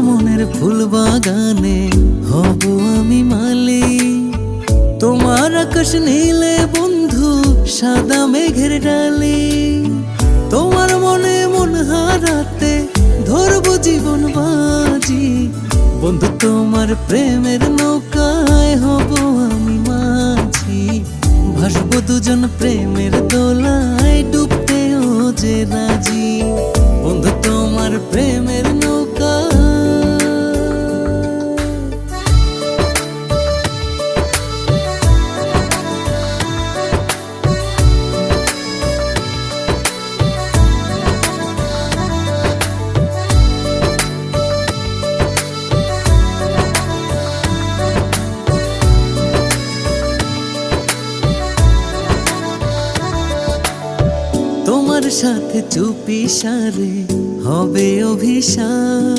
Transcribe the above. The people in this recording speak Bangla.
মনের ফুল বাগানে হব আমি মালি। তোমার আকাশ নীলে বন্ধু সাদা মেঘের ডালি। তোমার মনে মন হারাতে ধরবো জীবন বাজি। বন্ধু তোমার প্রেমের নৌকায় হব আমি মাঝি। ভাসবো দুজন প্রেমের দোলায় ডুবতেও যে রাজি। বন্ধু তোমার প্রেমের নৌকা। তোমার সাথে চুপি সারে হবে অভিশাপ।